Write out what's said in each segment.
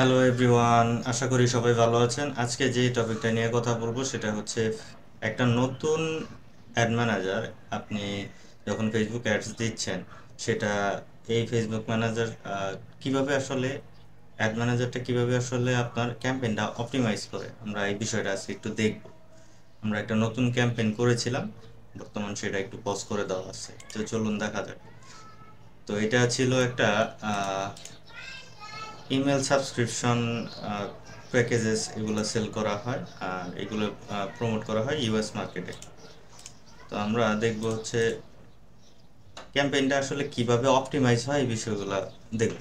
Hello everyone, আশা করি সবাই ভালো আছেন। আজকে যে টপিকটা নিয়ে কথা বলবো সেটা হচ্ছে একটা নতুন অ্যাড ম্যানেজার। আপনি যখন ফেসবুক অ্যাডস দিচ্ছেন, সেটা এই ফেসবুক ম্যানেজার কিভাবে আসলে অ্যাড ম্যানেজারটা কিভাবে আসলে আপনার ক্যাম্পেইনটা অপটিমাইজ করে, আমরা এই বিষয়টা আজকে একটু দেখব। আমরা একটা নতুন ক্যাম্পেইন করেছিলাম, বর্তমান সেটা একটু পজ করে দেওয়া আছে, তো চলুন দেখা যাক। তো এটা ছিল একটা ইমেল সাবস্ক্রিপশন প্যাকেজেস, এগুলো সেল করা হয় আর এগুলো প্রমোট করা হয় ইউএস মার্কেটে। তো আমরা দেখব হচ্ছে ক্যাম্পেইনটা আসলে কিভাবে অপটিমাইজ হয়, এই বিষয়গুলো দেখব,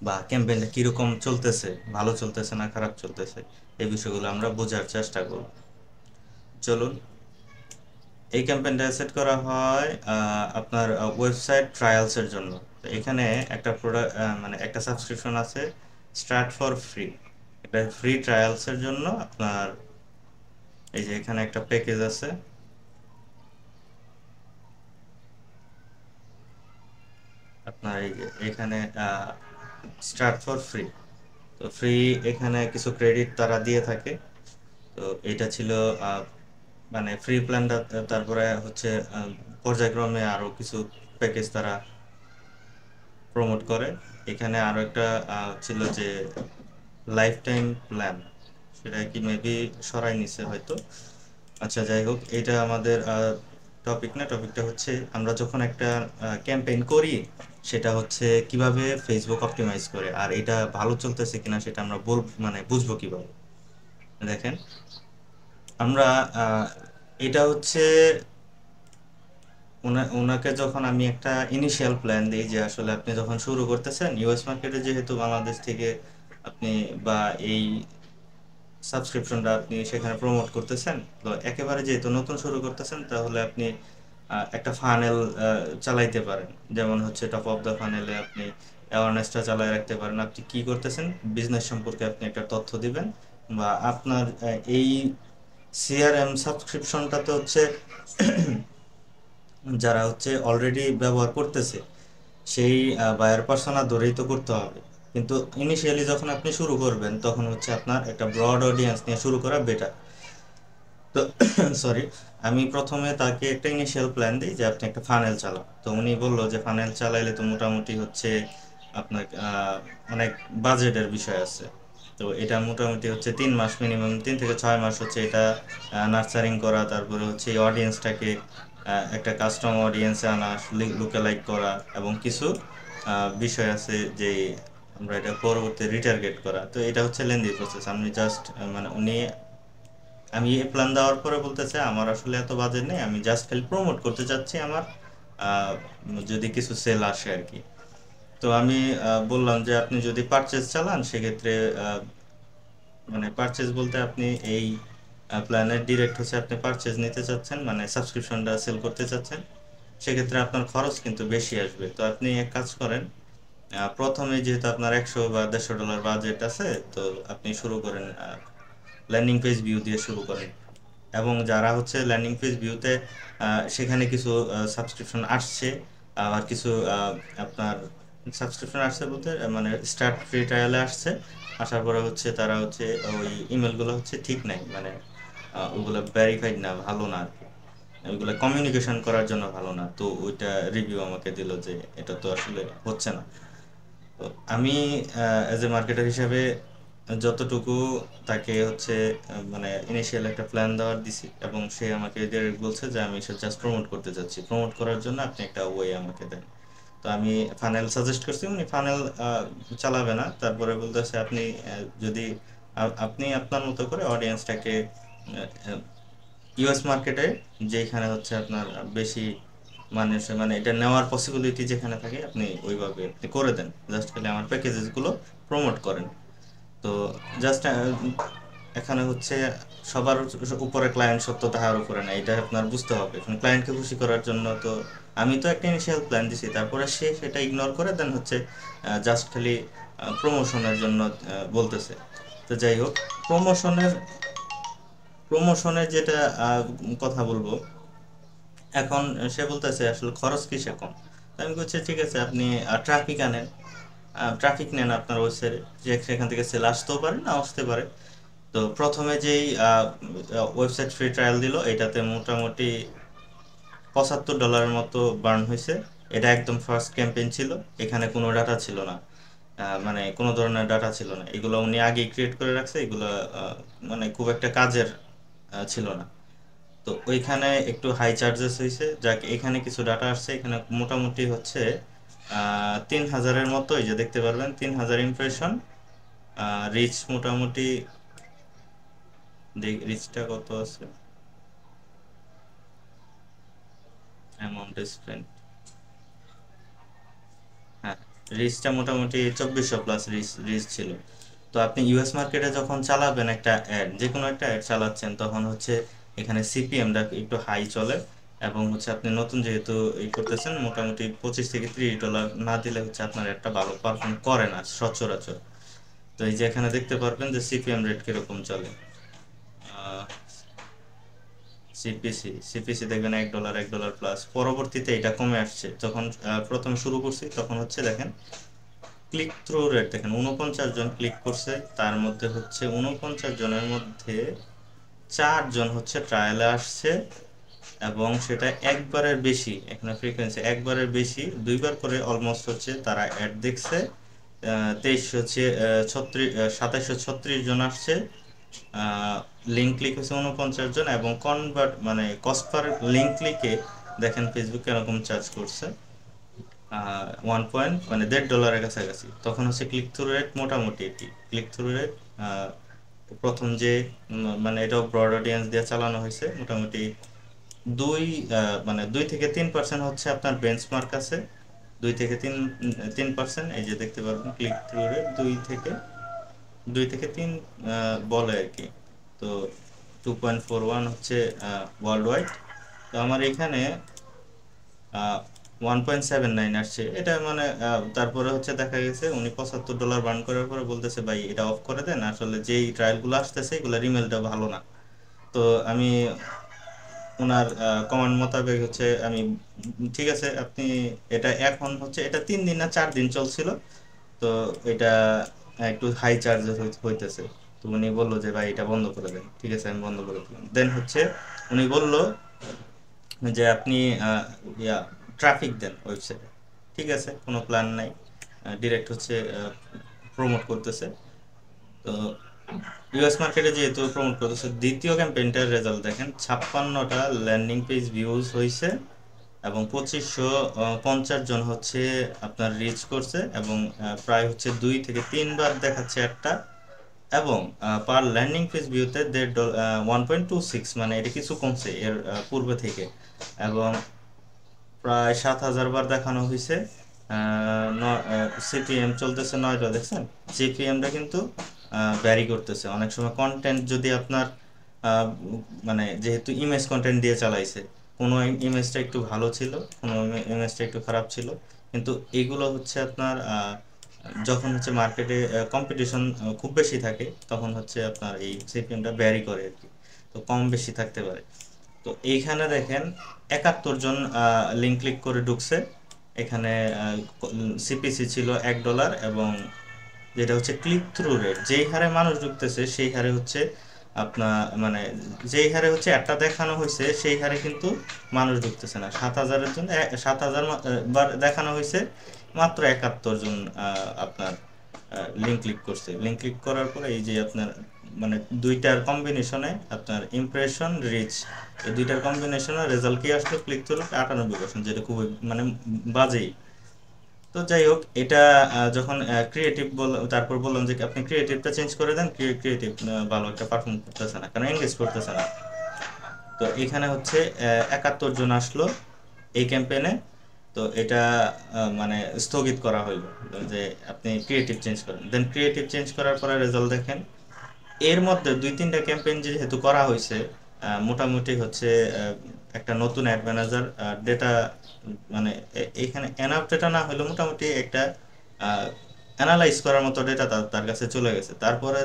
বা ক্যাম্পেইনটা কীরকম চলতেছে, ভালো চলতেছে না খারাপ চলতেছে, এই বিষয়গুলো আমরা বোঝার চেষ্টা করব। চলুন। এই ক্যাম্পেইনটা সেট করা হয় আপনার ওয়েবসাইট ট্রায়ালসের জন্য। তো এখানে একটা প্রোডাক্ট, মানে একটা সাবস্ক্রিপশন আছে, স্টার্ট ফর ফ্রি। এটা ফ্রি ট্রায়ালসের জন্য আপনার এই যে এখানে একটা প্যাকেজ আছে, আপনার এই যে এখানে স্টার্ট ফর ফ্রি। তো ফ্রি, এখানে কিছু ক্রেডিট তারা দিয়ে থাকে। তো এটা ছিল আহ, মানে ফ্রি প্ল্যানটা। তারপরে হচ্ছে পর্যায়ক্রমে আরো কিছু প্যাকেজ তারা প্রমোট করে। এখানে আরো একটা ছিল যে লাইফ টাইম প্ল্যান, সেটা কি মেবি সরাই নিছে হয়তো। আচ্ছা, যাই হোক, এটা আমাদের টপিক না। টপিকটা হচ্ছে আমরা যখন একটা ক্যাম্পেইন করি, সেটা হচ্ছে কিভাবে ফেসবুক অপটিমাইজ করে, আর এটা ভালো চলতেছে কিনা সেটা আমরা মানে বুঝবো কিভাবে। দেখেন, আমরা আহ, এটা হচ্ছে ওনাকে যখন আমি একটা ইনিশিয়াল প্ল্যান দিই, যে আসলে আপনি যখন শুরু করতেছেন ইউএস মার্কেটে, যেহেতু বাংলাদেশ থেকে আপনি বা এই সাবস্ক্রিপশনটা আপনি সেখানে প্রমোট করতেছেন, তো একেবারে যেহেতু নতুন শুরু করতেছেন, তাহলে আপনি একটা ফানেল চালাইতে পারেন। যেমন হচ্ছে টপ অফ দ্য ফানেলে আপনি অ্যাওয়ারনেসটা চালায় রাখতে পারেন, আপনি কি করতেছেন বিজনেস সম্পর্কে আপনি একটা তথ্য দিবেন। বা আপনার এই সিআরএম সাবস্ক্রিপশনটাতে হচ্ছে যারা হচ্ছে অলরেডি ব্যবহার করতেছে, সেই বায়ার পার্সোনা ধরেই তো করতে হবে। কিন্তু ইনিশিয়ালি যখন আপনি শুরু করবেন, তখন হচ্ছে আপনার একটা ব্রড অডিয়েন্স নিয়ে শুরু করা বেটার। তো সরি, আমি প্রথমে তাকে একটা ইনিশিয়াল প্ল্যান দিই যে আপনি একটা ফানেল চালান। তো উনি বললো যে ফানেল চালাইলে তো মোটামুটি হচ্ছে আপনার অনেক বাজেটের বিষয় আছে। তো এটা মোটামুটি হচ্ছে 3 মাস, মিনিমাম 3 থেকে 6 মাস হচ্ছে এটা নার্চারিং করা, তারপরে হচ্ছে এই অডিয়েন্সটাকে একটা কাস্টম অডিয়েন্সে আনা, লুকে লাইক করা, এবং কিছু বিষয় আছে যে আমরা এটা পরবর্তী রিটার্গেট করা। তো এটা হচ্ছে লেন্দি প্রসেস। আমি জাস্ট মানে উনি, আমি এই প্ল্যান দেওয়ার পরে বলতেছে আমার আসলে এত বাজেট নেই, আমি জাস্ট খালি প্রমোট করতে চাচ্ছি আমার আহ, যদি কিছু সেল আসে আর কি। তো আমি বললাম যে আপনি যদি পারচেজ চালান, সেক্ষেত্রে মানে পারচেজ বলতে আপনি এই প্ল্যানের ডিরেক্ট হচ্ছে আপনি পারচেজ নিতে চাচ্ছেন, মানে সাবস্ক্রিপশনটা সেল করতে চাচ্ছেন, সেক্ষেত্রে আপনার খরচ কিন্তু বেশি আসবে। তো আপনি এক কাজ করেন, প্রথমে যেহেতু আপনার 100 বা 150 ডলার বাজেট আছে, তো আপনি শুরু করেন ল্যান্ডিং পেজ ভিউ দিয়ে শুরু করেন। এবং যারা হচ্ছে ল্যান্ডিং পেজ ভিউতে সেখানে কিছু সাবস্ক্রিপশন আসছে, আর কিছু আপনার সাবস্ক্রিপশন আসছে বলতে মানে স্টার্ট ফ্রি ট্রায়ালে আসছে, আসার পরে হচ্ছে তারা হচ্ছে ওই ইমেলগুলো হচ্ছে ঠিক নাই, মানে ওগুলো ভেরিফাইড না, ভালো না আর কি। ওইগুলো কমিউনিকেশন করার জন্য ভালো না। তো ওইটা রিভিউ আমাকে দিল যে এটা তো আসলে হচ্ছে না। তো আমি অ্যাজ এ মার্কেটার হিসেবে যতটুকু তাকে হচ্ছে মানে ইনিশিয়াল একটা প্ল্যান দেওয়ার দিছি, এবং সে আমাকে ডিরেক্ট বলছে যে আমি সে জাস্ট প্রমোট করতে চাচ্ছি, প্রমোট করার জন্য আপনি একটা ওয়ে আমাকে দেন। তো আমি ফানেল সাজেস্ট করছি, উনি ফানেল চালাবে না। তারপরে বলতেছে আপনি যদি আপনি আপনার মতো করে অডিয়েন্সটাকে ইউএস মার্কেটে, যেখানে হচ্ছে আপনার বেশি মানুষ মানে এটা নেওয়ার পসিবিলিটি যেখানে থাকে, আপনি ওইভাবে আপনি করে দেন, জাস্ট খালি আমার প্যাকেজেসগুলো প্রমোট করেন। তো জাস্ট এখানে হচ্ছে সবার উপরে ক্লায়েন্ট সত্য, তাহার উপরে না, এটা আপনার বুঝতে হবে। ক্লায়েন্টকে খুশি করার জন্য তো আমি তো একটা ইনিশিয়াল প্ল্যান দিছি, তারপরে সে সেটা ইগনোর করে দেন হচ্ছে জাস্ট খালি প্রমোশনের জন্য বলতেছে। তো যাই হোক, প্রমোশনের প্রমোশনের যেটা কথা বলবো এখন, সে বলতেছে আসলে খরচ কিসে কম। তো আমি বলছি ঠিক আছে, আপনি ট্রাফিক আনেন। ট্রাফিক নেন আপনার ওয়েবসাইটে, যে সেখান থেকে সেল আসতেও পারে না আসতে পারে। তো প্রথমে যেই ওয়েবসাইট ফ্রি ট্রায়াল দিল, এটাতে মোটামুটি $75 মতো বার্ন হয়েছে। এটা একদম ফার্স্ট ক্যাম্পেইন ছিল, এখানে কোনো ডাটা ছিল না, মানে কোনো ধরনের ডাটা ছিল না, এগুলো উনি আগেই ক্রিয়েট করে রাখছে, এগুলো মানে খুব একটা কাজের ছিল না। তো ওইখানে একটু হাই চার্জেস হয়েছে, যাক এখানে কিছু ডাটা আসছে, এখানে মোটামুটি হচ্ছে 3000-এর মতো, এই যে দেখতে পারবেন 3000 ইমপ্রেশন, রিচ মোটামুটি, রিচটা কত আছে, অ্যামাউন্ট স্পেন্ড, হ্যাঁ, রিচটা মোটামুটি 2400+ রিচ রিচ ছিল। তো আপনি ইউএস মার্কেটে যখন চালাবেন একটা অ্যাড, যে কোনো একটা অ্যাড চালাচ্ছেন, তখন হচ্ছে এখানে সিপিএমটা একটু হাই চলে, এবং হচ্ছে আপনি নতুন যেহেতু এই করতেছেন, মোটামুটি $25 থেকে $30 না দিলে হচ্ছে আপনার একটা ভালো পারফর্ম করে না সচরাচর। তো এই যে এখানে দেখতে পারবেন যে সিপিএম রেট কিরকম চলে। সিপিসি দেখবেন $1 $1 প্লাস, পরবর্তীতে এটা কমে আসছে। যখন প্রথম শুরু করছি তখন হচ্ছে দেখেন ক্লিক থ্রু রেট দেখেন 49 জন ক্লিক করছে, তার মধ্যে হচ্ছে 49 জনের মধ্যে 4 জন হচ্ছে ট্রায়ালে আসছে, এবং সেটা একবারের বেশি, এখানে ফ্রিকোয়েন্সি একবারের বেশি, দুইবার করে অলমোস্ট হচ্ছে তারা অ্যাড দেখছে। 2736 জন আসছে, লিঙ্ক ক্লিক হয়েছে 49 জন, এবং কনভার্ট মানে কস্ট পার লিঙ্ক ক্লিকে দেখেন ফেসবুক এরকম চার্জ করছে 1 পয়েন্ট মানে $1.50 কাছাকাছি। তখন হচ্ছে ক্লিক থ্রু রেট মোটামুটি, কি ক্লিক থ্রু রেট প্রথম যে মানে এটাও ব্রড অডিয়েন্স দিয়ে চালানো হয়েছে, মোটামুটি দুই মানে 2 থেকে 3% হচ্ছে আপনার বেঞ্চমার্ক আছে, 2 থেকে 3% এই যে দেখতে পারবেন ক্লিক থ্রু রেট 2 থেকে 3 বলে আর কি। তো 2.41 হচ্ছে ওয়ার্ল্ড ওয়াইড। তো আমার এখানে 1.79 আসছে, এটা মানে তারপরে হচ্ছে দেখা গেছে উনি $75 বার্ন করার পরে বলতেছে ভাই এটা অফ করে দেন, আসলে যেই ট্রায়ালগুলো আসতেছে এগুলোর ইমেলটা ভালো না। তো আমি ওনার কমান্ড মোতাবেক হচ্ছে আমি ঠিক আছে আপনি এটা, এখন হচ্ছে এটা 3 দিন না 4 দিন চলছিল, তো এটা একটু হাই চার্জেস হইতেছে। তো উনি বললো যে ভাই এটা বন্ধ করে দেন, ঠিক আছে আমি বন্ধ করে দিলাম। দেন হচ্ছে উনি বলল যে আপনি ইয়া ট্রাফিক দেন ওয়েবসাইটে, ঠিক আছে কোনো প্ল্যান নাই, ডিরেক্ট হচ্ছে প্রমোট করতেছে। তো ইউএস মার্কেটে যেহেতু প্রমোট করতেছে, দ্বিতীয় ক্যাম্পেইনটার রেজাল্ট দেখেন 56টা ল্যান্ডিং পেজ ভিউজ হয়েছে, এবং 2550 জন হচ্ছে আপনার রিচ করছে, এবং প্রায় হচ্ছে 2 থেকে 3 বার দেখাচ্ছে একটা, এবং পার ল্যান্ডিং পেজ ভিউতে $1.26, 1.26 মানে এটা কিছু কমছে এর পূর্বে থেকে, এবং প্রায় 7000 বার দেখানো হয়েছে। সিপিএম চলতেছে 9টা, দেখছেন সিপিএমটা কিন্তু ভ্যারি করতেছে অনেক সময়। কন্টেন্ট যদি আপনার মানে যেহেতু ইমেজ কন্টেন্ট দিয়ে চালাইছে, কোনো ইমেজটা একটু ভালো ছিল, কোনো ইমেজটা একটু খারাপ ছিল, কিন্তু এগুলো হচ্ছে আপনার যখন হচ্ছে মার্কেটে কম্পিটিশন খুব বেশি থাকে, তখন হচ্ছে আপনার এই সিপিএমটা ভ্যারি করে আর কি, তো কম বেশি থাকতে পারে। তো এইখানে দেখেন 71 জন লিঙ্ক ক্লিক করে ঢুকছে, এখানে সিপিসি ছিল $1, এবং যেটা হচ্ছে ক্লিক থ্রু রেট, যেই হারে মানুষ ঢুকতেছে সেই হারে হচ্ছে আপনার মানে যেই হারে হচ্ছে একটা দেখানো হয়েছে সেই হারে কিন্তু মানুষ ঢুকতেছে না। 7000-এর জন্য 7000 বার দেখানো হয়েছে, মাত্র 71 জন আপনার লিঙ্ক ক্লিক করছে। লিঙ্ক ক্লিক করার পরে এই যে আপনার মানে দুইটার কম্বিনেশনে আপনার ইমপ্রেশন রিচ, এই দুইটার কম্বিনেশনে রেজাল্ট কি আসলো, ক্লিক থ্রু 98%, যেটা খুবই মানে বাজেই। তো যাই হোক, এটা যখন ক্রিয়েটিভ তারপর বললাম যে আপনি ক্রিয়েটিভটা চেঞ্জ করে দেন, ক্রিয়েটিভ ভালো একটা পারফর্ম করতেছে না, কারণ এঙ্গেজ করতেছে না। তো এখানে হচ্ছে 71 জন আসলো এই ক্যাম্পেইনে। তো এটা মানে স্থগিত করা হইলো যে আপনি ক্রিয়েটিভ চেঞ্জ করেন। দেন ক্রিয়েটিভ চেঞ্জ করার পরে রেজাল্ট দেখেন, এর মধ্যে 2-3টা ক্যাম্পেইন যেহেতু করা হয়েছে, মোটামুটি হচ্ছে একটা নতুন অ্যাড ম্যানেজার ডেটা মানে এখানে এনাফ ডেটা না হলেও মোটামুটি একটা অ্যানালাইজ করার মতো ডেটা তার কাছে চলে গেছে। তারপরে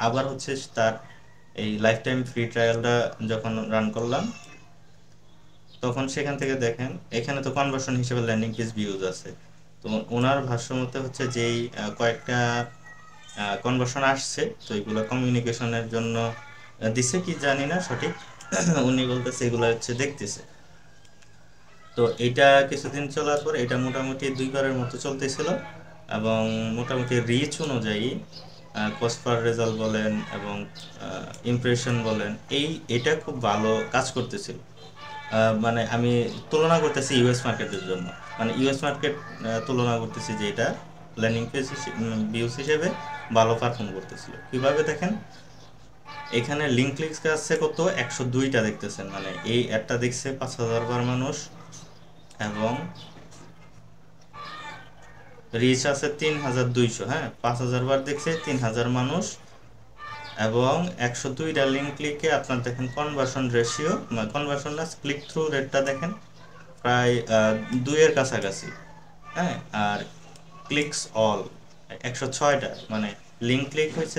আবার হচ্ছে তার এই লাইফ টাইম ফ্রি ট্রায়ালটা যখন রান করলাম, তখন সেখান থেকে দেখেন এখানে তো কনভার্সন হিসেবে ল্যান্ডিং পেজ ভিউজ আছে, তো তো ওনার ভাষ্য মতে হচ্ছে যেই কয়েকটা কনভার্সন আসছে, তো এগুলো কমিউনিকেশনের জন্য দিছে কি জানি না সঠিক। উনি বলতেছে এগুলো হচ্ছে দেখতেছে। তো এটা কিছুদিন চলার পর এটা মোটামুটি 2বারের মতো চলতেছিল, এবং মোটামুটি রিচ অনুযায়ী কস্ট পার রেজাল্ট বলেন এবং ইমপ্রেশন বলেন, এটা খুব ভালো কাজ করতেছিল। মানে আমি তুলনা করতেছি ইউএস মার্কেটের জন্য, মানে ইউএস মার্কেট তুলনা করতেছি যে এটা ল্যান্ডিং পেজ ভিউজ হিসেবে ভালো পারফর্ম করতেছিল। কিভাবে দেখেন, এখানে লিঙ্ক ক্লিক আসছে কত, 102টা দেখতেছেন, মানে এই অ্যাডটা দেখছে 5,000 বার মানুষ, এবং রিচ আছে 3,200। হ্যাঁ, 5,000 বার দেখছে 3,000 মানুষ, এবং 102টা লিঙ্ক ক্লিকে আপনার দেখেন কনভার্সন রেশিও, কনভার্সন না, ক্লিক থ্রু রেটটা দেখেন প্রায় 2-এর কাছাকাছি। হ্যাঁ, আর ক্লিকস অল 106টা, মানে লিঙ্ক ক্লিক হয়েছে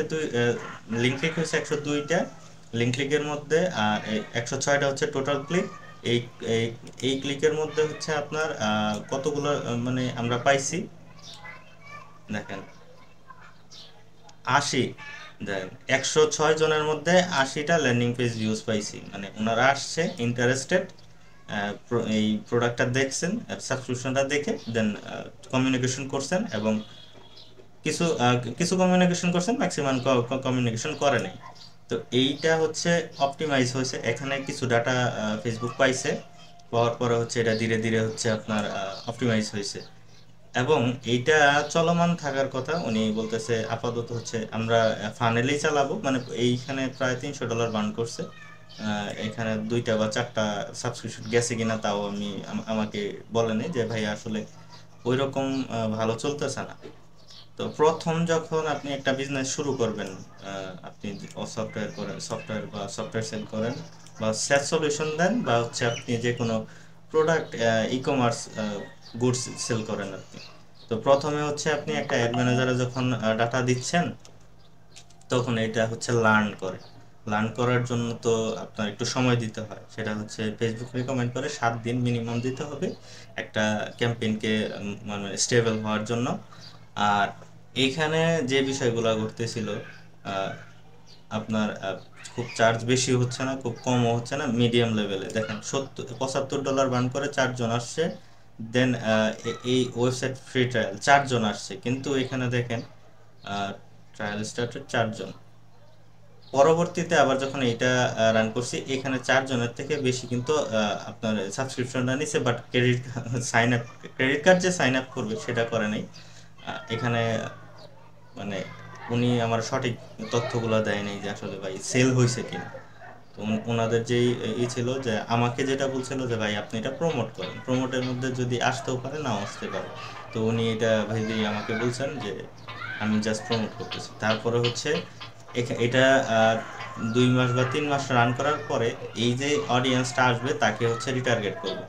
102টা লিঙ্ক ক্লিকের মধ্যে, আর 106টা হচ্ছে টোটাল ক্লিক। এই এই এই ক্লিকের মধ্যে হচ্ছে আপনার কতগুলো মানে আমরা পাইছি দেখেন, 80, দেন 106 জনের মধ্যে 80টা ল্যান্ডিং পেজ ভিউজ পাইছি, মানে ওনারা আসছে ইন্টারেস্টেড, এই প্রোডাক্টটা দেখছেন, সাবস্ক্রিপশনটা দেখে দেন কমিউনিকেশন করছেন, এবং কিছু কিছু কমিউনিকেশন করছেন, ম্যাক্সিমাম কমিউনিকেশন করে নাই। তো এইটা হচ্ছে অপটিমাইজ হয়েছে, এখানে কিছু ডাটা ফেসবুক পাইছে, পাওয়ার পরে হচ্ছে এটা ধীরে ধীরে হচ্ছে আপনার অপটিমাইজ হয়েছে, এবং এইটা চলমান থাকার কথা। উনি বলতেছে আপাতত হচ্ছে আমরা ফানেলেই চালাবো, মানে এইখানে প্রায় $300 বার্ন করছে। এখানে 2টা বা 4টা সাবস্ক্রিপশন গেছে কিনা তাও আমাকে বলেনি, যে ভাই আসলে ওই রকম ভালো চলতেছে না। তো প্রথম যখন আপনি একটা বিজনেস শুরু করবেন, আপনি সফটওয়্যার করেন, সফটওয়্যার সেল করেন, বা SaaS সলিউশন দেন, বা হচ্ছে আপনি যে কোনো প্রোডাক্ট ই-কমার্স গুডস সেল করেন আপনি, তো প্রথমে হচ্ছে আপনি একটা অ্যাড ম্যানেজারে যখন ডাটা দিচ্ছেন, তখন এটা হচ্ছে লার্ন করার জন্য তো আপনার একটু সময় দিতে হয়। সেটা হচ্ছে ফেসবুক রিকমেন্ড করে 7 দিন মিনিমাম দিতে হবে একটা ক্যাম্পেইনকে মানে স্টেবল হওয়ার জন্য। আর এইখানে যে বিষয়গুলো ঘটতেছিল, আহ, আপনার খুব চার্জ বেশি হচ্ছে না, খুব কমও হচ্ছে না, মিডিয়াম লেভেলে দেখেন, $75 বার্ন করে 4 জন আসছে। দেন এই ওয়েবসাইট ফ্রি ট্রায়াল 4 জন আসছে, কিন্তু এখানে দেখেন ট্রায়াল স্টার্টেড 4 জন। পরবর্তীতে আবার যখন এটা রান করছি, এখানে 4 জনের থেকে বেশি কিন্তু আপনার সাবস্ক্রিপশনটা নিচ্ছে, but sign up credit card যে সাইন আপ করবে সেটা করে নাই। এখানে মানে উনি আমার সঠিক তথ্যগুলো দেয় নাই যে আসলে ভাই সেল হয়েছে কিনা। তো ওনাদের যেই ছিল, যে আমাকে যেটা বলছিল যে ভাই আপনি এটা প্রমোট করেন, প্রমোটের মধ্যে যদি আসতেও পারে নাও আসতে পারে। তো উনি এটা ভেবে আমাকে বলছেন যে আমি জাস্ট প্রমোট করতেছি। তারপরে হচ্ছে এটা 2 মাস বা 3 মাস রান করার পরে এই যে অডিয়েন্সটা আসবে তাকে হচ্ছে রিটার্গেট করবে।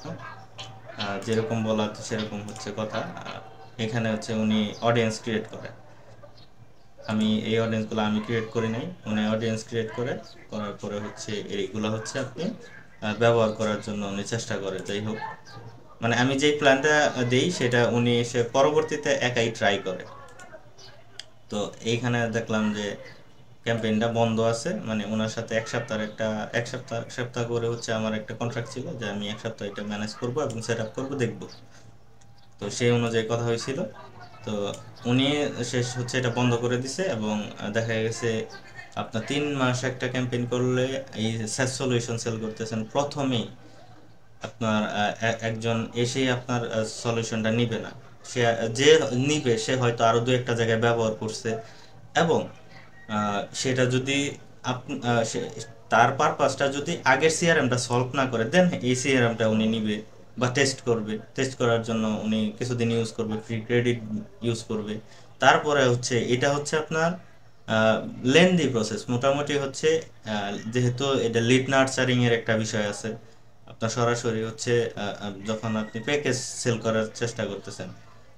হ্যাঁ, যেরকম বলা হচ্ছে সেরকম হচ্ছে কথা। এখানে হচ্ছে উনি অডিয়েন্স ক্রিয়েট করে, এই অডিয়েন্সগুলো আমি ক্রিয়েট করি নাই, উনি অডিয়েন্স ক্রিয়েট করে, করার পরে হচ্ছে এইগুলো হচ্ছে আপনি ব্যবহার করার জন্য উনি চেষ্টা করে। যাই হোক, মানে আমি যেই প্ল্যানটা দেই সেটা উনি এসে পরবর্তীতে একাই ট্রাই করে। তো এইখানে দেখলাম যে ক্যাম্পেইনটা বন্ধ আছে, মানে ওনার সাথে এক সপ্তাহ করে হচ্ছে আমার একটা কন্ট্রাক্ট ছিল, যে আমি 1 সপ্তাহ এটা ম্যানেজ করব এবং সেট আপ করবো, দেখবো। তো সেই অনুযায়ী কথা হয়েছিল। তো উনি শেষ হচ্ছে এটা বন্ধ করে দিছে, এবং দেখা গেছে আপনার 3 মাস একটা ক্যাম্পেইন করলে এই SaaS সলিউশন সেল করতেছেন, প্রথমেই আপনার একজন এসেই আপনার সলিউশনটা নিবে না। সে যে নিবে সে হয়তো আরো 2-1টা জায়গায় ব্যবহার করছে, এবং সেটা যদি তার পারপাসটা যদি আগের সিআরএমটা সলভ না করে, দেন এই সিআরএমটা উনি নিবে বা টেস্ট করবে। টেস্ট করার জন্য উনি কিছুদিন ইউজ করবে, ফ্রি ক্রেডিট ইউজ করবে। তারপরে হচ্ছে এটা হচ্ছে আপনার লেন্দি প্রসেস মোটামুটি হচ্ছে। যেহেতু এটা লিড নার্চারিং এর একটা বিষয় আছে, আপনার সরাসরি হচ্ছে যখন আপনি প্যাকেজ সেল করার চেষ্টা করতেছেন,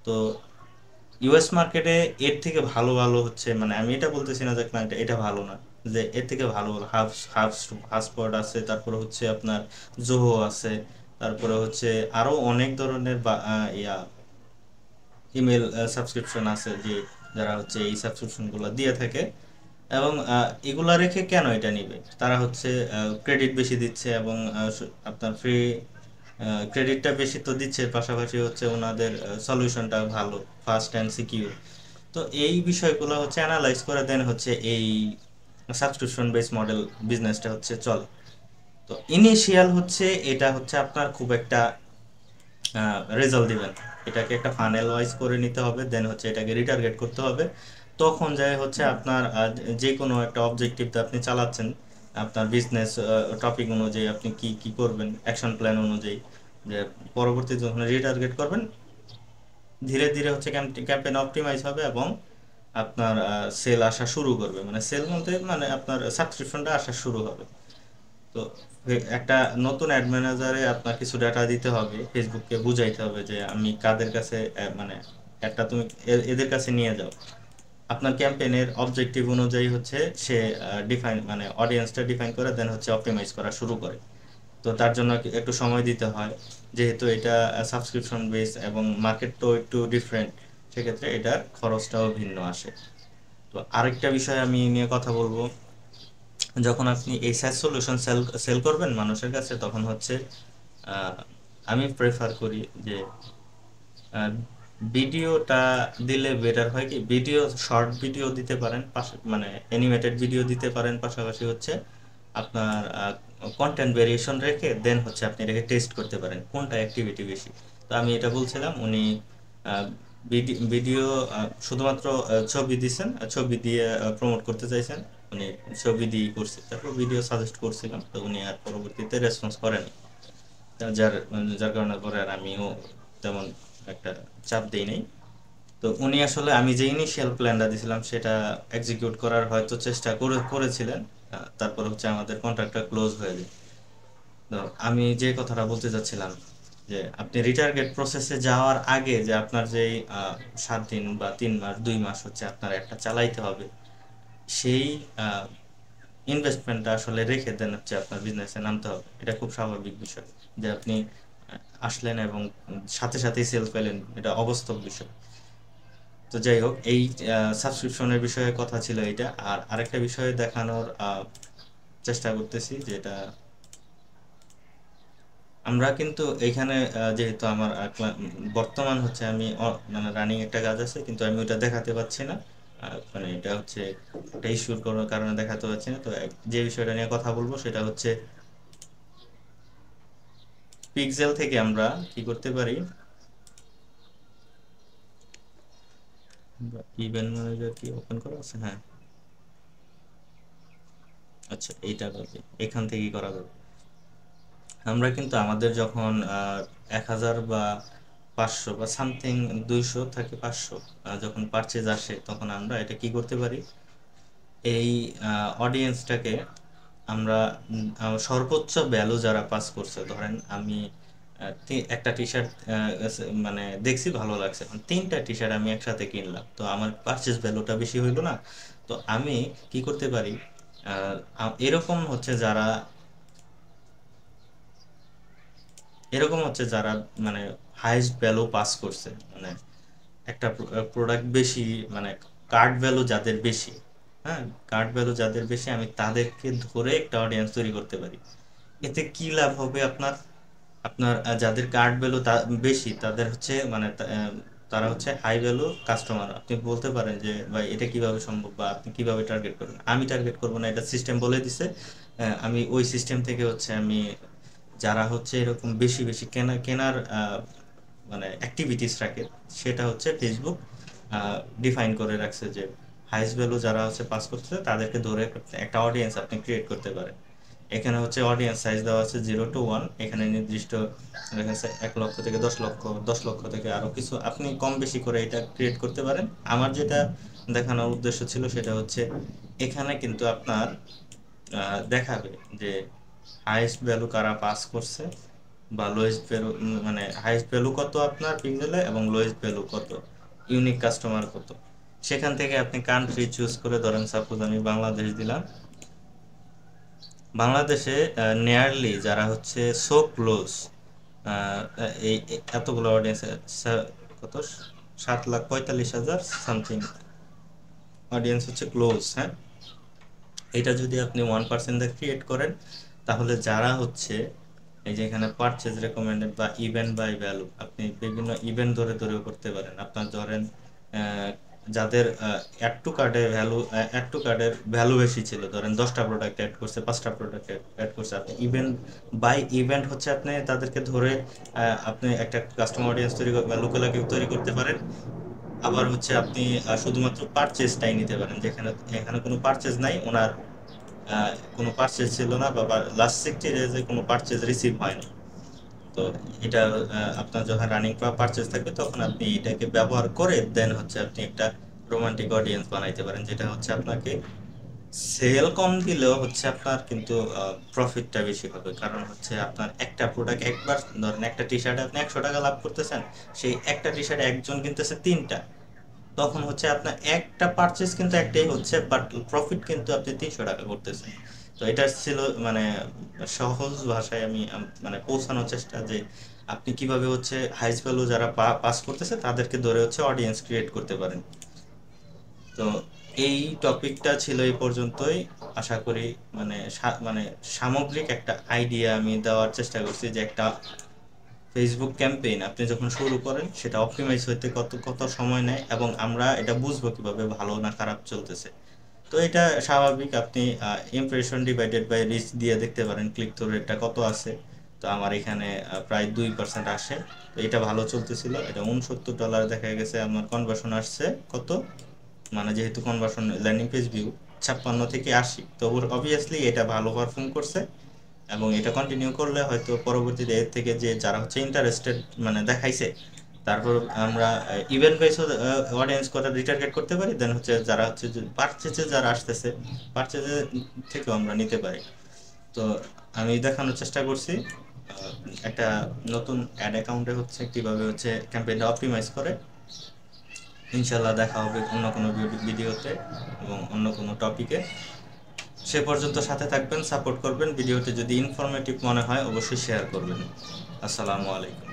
তো ইউএস মার্কেটে এর থেকে ভালো ভালো হচ্ছে, মানে আমি এটা বলতেছি না যে ক্লায়েন্ট এটা ভালো না, যে এর থেকে ভালো ভালো হাবস্পট আছে, তারপরে হচ্ছে আপনার জোহো আছে, তারপরে হচ্ছে আরো অনেক ধরনের ইমেল সাবস্ক্রিপশন আছে, যে যারা হচ্ছে এই সাবস্ক্রিপশনগুলো দিয়ে থাকে। এবং এগুলা রেখে কেন এটা নিবে, তারা হচ্ছে ক্রেডিট বেশি দিচ্ছে, এবং আপনার ফ্রি ক্রেডিটটা বেশি তো দিচ্ছে, পাশাপাশি হচ্ছে ওনাদের সলিউশনটা ভালো, ফাস্ট অ্যান্ড সিকিউর। তো এই বিষয়গুলো হচ্ছে অ্যানালাইজ করে দেন হচ্ছে এই সাবস্ক্রিপশন বেস মডেল বিজনেসটা হচ্ছে চলে। তো ইনিশিয়াল হচ্ছে এটা হচ্ছে আপনার খুব একটা রেজাল্ট দিবেন, এটাকে একটা ফানেল ওয়াইজ করে নিতে হবে, দেন হচ্ছে এটাকে রিটার্গেট করতে হবে। তখন যায় হচ্ছে আপনার যে কোনো একটা অবজেক্টিভ আপনি চালাচ্ছেন, আপনার বিজনেস টপিক অনুযায়ী আপনি কি কি করবেন, অ্যাকশন প্ল্যান অনুযায়ী, যে পরবর্তী যখন রিটার্গেট করবেন, ধীরে ধীরে হচ্ছে ক্যাম্পেইন অপটিমাইজ হবে, এবং আপনার সেল আসা শুরু করবে, মানে সেল বলতে মানে আপনার সাবস্ক্রিপশনটা আসা শুরু হবে। তো একটা নতুন অ্যাড ম্যানেজারে আপনার কিছু ডাটা দিতে হবে, ফেসবুককে বুঝাইতে হবে যে আমি কাদের কাছে মানে একটা তুমি এদের কাছে নিয়ে যাও, আপনার ক্যাম্পেইনের অবজেক্টিভ অনুযায়ী হচ্ছে সে ডিফাইন মানে অডিয়েন্সটা ডিফাইন করে দেন হচ্ছে অপটিমাইজ করা শুরু করে। তো তার জন্য একটু সময় দিতে হয়, যেহেতু এটা সাবস্ক্রিপশন বেস এবং মার্কেটটাও একটু ডিফারেন্ট, সেক্ষেত্রে এটার খরচটাও ভিন্ন আসে। তো আরেকটা বিষয় আমি নিয়ে কথা বলবো, যখন আপনি এই SaaS সলিউশন সেল সেল করবেন মানুষের কাছে, তখন হচ্ছে আহ, আমি প্রেফার করি যে ভিডিওটা দিলে বেটার হয়। কি, ভিডিও শর্ট ভিডিও দিতে পারেন, মানে অ্যানিমেটেড ভিডিও দিতে পারেন, পাশাপাশি হচ্ছে আপনার কন্টেন্ট ভেরিয়েশন রেখে দেন হচ্ছে আপনি এটাকে টেস্ট করতে পারেন কোনটা অ্যাক্টিভিটি বেশি। তো আমি এটা বলছিলাম, উনি ভিডিও শুধুমাত্র ছবি দিছেন, ছবি দিয়ে প্রমোট করতে চাইছেন, উনি ছবি দিয়ে করছে, তারপর ভিডিও সাজেস্ট করছিলাম, তো উনি আর পরবর্তীতে রেসপন্স করেনি। যার যার কারণে পরে আর আমিও তেমন একটা চাপ দেই নাই। তো উনি আসলে আমি যে ইনিশিয়াল প্ল্যানটা দিছিলাম সেটা এক্সিকিউট করার হয়তো চেষ্টা করেছিলেন, তারপর হচ্ছে আমাদের কন্ট্রাক্টটা ক্লোজ হয়ে যায়। তো আমি যে কথাটা বলতে চাচ্ছিলাম, যে আপনি রিটার্গেট প্রসেসে যাওয়ার আগে যে আপনার যে 7 দিন বা 3 মাস 2 মাস হচ্ছে আপনার একটা চালাইতে হবে, সেই ইনভেস্টমেন্টটা আসলে রেখে দেন হচ্ছে আপনার বিজনেসে নামতে হবে, এটা খুব স্বাভাবিক বিষয়। যে আপনি আসলেন এবং সাথে সাথেই সেল পেলেন, এটা অবাস্তব বিষয়। তো যাই হোক, এই সাবস্ক্রিপশনের বিষয়ে কথা ছিল এটা। আর আরেকটা বিষয়ে দেখানোর চেষ্টা করতেছি, যেটা আমরা কিন্তু এখানে যেহেতু আমার বর্তমান হচ্ছে আমি মানে রানিং একটা কাজ আছে, কিন্তু আমি ওটা দেখাতে পাচ্ছি না, মানে এটা হচ্ছে একটা ইস্যুর কোনো কারণে দেখাতে পাচ্ছি না। তো যে বিষয়টা নিয়ে কথা বলবো সেটা হচ্ছে পিক্সেল থেকে আমরা কি করতে পারি। ইভেন্ট ম্যানেজার কি ওপেন করা আছে? হ্যাঁ, আচ্ছা, এইটা করবে, এখান থেকেই করা যাবে। আমরা কিন্তু আমাদের যখন 1,000 বা 500 বা সামথিং 200 থেকে 500 যখন পারচেজ আসে, তখন আমরা এটা কি করতে পারি, এই অডিয়েন্সটাকে আমরা সর্বোচ্চ ভ্যালু যারা পাস করছে, ধরেন আমি একটা টি শার্ট মানে দেখছি ভালো লাগছে, 3টা টি শার্ট আমি একসাথে কিনলাম, তো আমার পারচেজ ভ্যালুটা বেশি হইলো না? তো আমি কি করতে পারি, এরকম হচ্ছে যারা যারা মানে হাইয়েস্ট ভ্যালু পাস করছে, মানে একটা প্রোডাক্ট বেশি, মানে কার্ড ভ্যালু যাদের বেশি, হ্যাঁ, কার্ড ভ্যালু যাদের বেশি, আমি তাদেরকে ধরে একটা অডিয়েন্স তৈরি করতে পারি। এতে কি লাভ হবে আপনার, যাদের কার্ড ভ্যালু বেশি, তাদের হচ্ছে মানে তারা হচ্ছে হাই ভ্যালু কাস্টমার। আপনি বলতে পারেন যে ভাই এটা কিভাবে সম্ভব, বা আপনি কিভাবে টার্গেট করবেন? আমি টার্গেট করবো না, এটা সিস্টেম বলে দিছে। আমি ওই সিস্টেম থেকে হচ্ছে আমি যারা হচ্ছে এরকম বেশি বেশি কেনার মানে অ্যাক্টিভিটিস রাখে, সেটা হচ্ছে ফেসবুক ডিফাইন করে রাখছে যে হাইস্ট ভ্যালু যারা হচ্ছে পাস করতেছে তাদেরকে ধরে একটা অডিয়েন্স আপনি ক্রিয়েট করতে পারেন। এখানে হচ্ছে অডিয়েন্স সাইজ দেওয়া আছে 0 to 1, এখানে নির্দিষ্ট দেখা যাচ্ছে 1 লক্ষ থেকে 10 লক্ষ, 10 লক্ষ থেকে আরো কিছু আপনি কম বেশি করে এটা ক্রিয়েট করতে পারেন। আমার যেটা দেখানোর উদ্দেশ্য ছিল সেটা হচ্ছে এখানে কিন্তু আপনার দেখাবে যে হাইয়েস্ট ভ্যালু কারা পাস করছে, বা লোয়েস্ট ভ্যালু, মানে হাইয়েস্ট ভ্যালু কত আপনার পিক্সেলে এবং লোয়েস্ট ভ্যালু কত, ইউনিক কাস্টমার কত। সেখান থেকে আপনি কান্ট্রি চুজ করে, ধরেন সাপোজ আমি বাংলাদেশ দিলাম, বাংলাদেশে নিয়ারলি যারা হচ্ছে সো ক্লোজ, এই এতগুলো অডিয়েন্স, কত 7,45,000 সামথিং অডিয়েন্স হচ্ছে ক্লোজ। হ্যাঁ, এটা যদি আপনি 1% দিয়ে ক্রিয়েট করেন, তাহলে যারা হচ্ছে এই যে এখানে পারচেজ রেকমেন্ডেড বা ইভেন্ট বাই ভ্যালু, আপনি বিভিন্ন ইভেন্ট ধরে ধরেও করতে পারেন। আপনার ধরেন যাদের অ্যাড টু কার্ডে ভ্যালু, অ্যাড টু কার্ডের ভ্যালু বেশি ছিল, ধরেন 10টা প্রোডাক্ট অ্যাড করছে, 5টা প্রোডাক্ট অ্যাড করছে, আপনি ইভেন্ট বাই ইভেন্ট হচ্ছে আপনি তাদেরকে ধরে আপনি একটা কাস্টমার অডিয়েন্স তৈরি, লোকালকে তৈরি করতে পারেন। আবার হচ্ছে আপনি শুধুমাত্র পারচেজটাই নিতে পারেন, যেখানে এখানে কোনো পারচেজ নাই, ওনার কোনো পারচেজ ছিল না, বা লাস্ট 60 ডেজে কোনো পারচেজ রিসিভ হয়নি। তো এটা আপনার যখন রানিং পারচেজ থাকবে, তখন আপনি এটাকে ব্যবহার করে দেন হচ্ছে আপনি একটা রোমান্টিক অডিয়েন্স বানাইতে পারেন, যেটা হচ্ছে আপনাকে সেল কম দিলেও হচ্ছে আপনার কিন্তু প্রফিটটা বেশি হবে। কারণ হচ্ছে আপনার একটা প্রোডাক্ট, একবার ধরেন একটা টি শার্টে আপনি 100 টাকা লাভ করতেছেন, সেই একটা টি শার্টে একজন কিনতেছে 3টা, তখন হচ্ছে আপনার একটা পারচেজ কিন্তু একটাই হচ্ছে, বাট প্রফিট কিন্তু আপনি 300 টাকা করতেছেন। তো এটা ছিল মানে সহজ ভাষায় আমি মানে পৌঁছানোর চেষ্টা, যে আপনি কিভাবে হচ্ছে হাইস্ট ভ্যালু যারা পাস করতেছে তাদেরকে ধরে হচ্ছে অডিয়েন্স ক্রিয়েট করতে পারেন। তো এই টপিকটা ছিল এই পর্যন্তই। আশা করি মানে মানে সামগ্রিক একটা আইডিয়া আমি দেওয়ার চেষ্টা করছি, যে একটা ফেসবুক ক্যাম্পেইন আপনি যখন শুরু করেন সেটা অপটিমাইজ হইতে কত কত সময় নেয়, এবং আমরা এটা বুঝবো কিভাবে ভালো না খারাপ চলতেছে। তো এটা স্বাভাবিক, আপনি ইমপ্রেশন ডিভাইডেড বাই রিচ দিয়ে দেখতে পারেন ক্লিক থ্রু রেটটা কত আছে। তো আমার এখানে প্রায় 2% আসে। তো এটা ভালো চলতেছিল, এটা $69 দেখা গেছে। আমার কনভার্সন আসছে কত, মানে যেহেতু কনভার্সন ল্যান্ডিং পেজ ভিউ 56 থেকে 80, তো অবভিয়াসলি এটা ভালো পারফর্ম করছে, এবং এটা কন্টিনিউ করলে হয়তো পরবর্তীতে এর থেকে যে যারা হচ্ছে ইন্টারেস্টেড মানে দেখাইছে, তারপর আমরা ইভেন্ট বেস অডিয়েন্স করে রিটার্গেট করতে পারি, দেন হচ্ছে যারা হচ্ছে পারচেজে যারা আসতেছে, পারচেজে থেকেও আমরা নিতে পারি। তো আমি দেখানোর চেষ্টা করছি একটা নতুন অ্যাড অ্যাকাউন্টে হচ্ছে কিভাবে হচ্ছে ক্যাম্পেইনটা অপটিমাইজ করে। ইনশাল্লাহ দেখা হবে অন্য কোনো ভিডিওতে এবং অন্য কোনো টপিকে। সে পর্যন্ত সাথে থাকবেন, সাপোর্ট করবেন। ভিডিওটি যদি ইনফরমেটিভ মনে হয় অবশ্যই শেয়ার করবেন। আসসালামু আলাইকুম।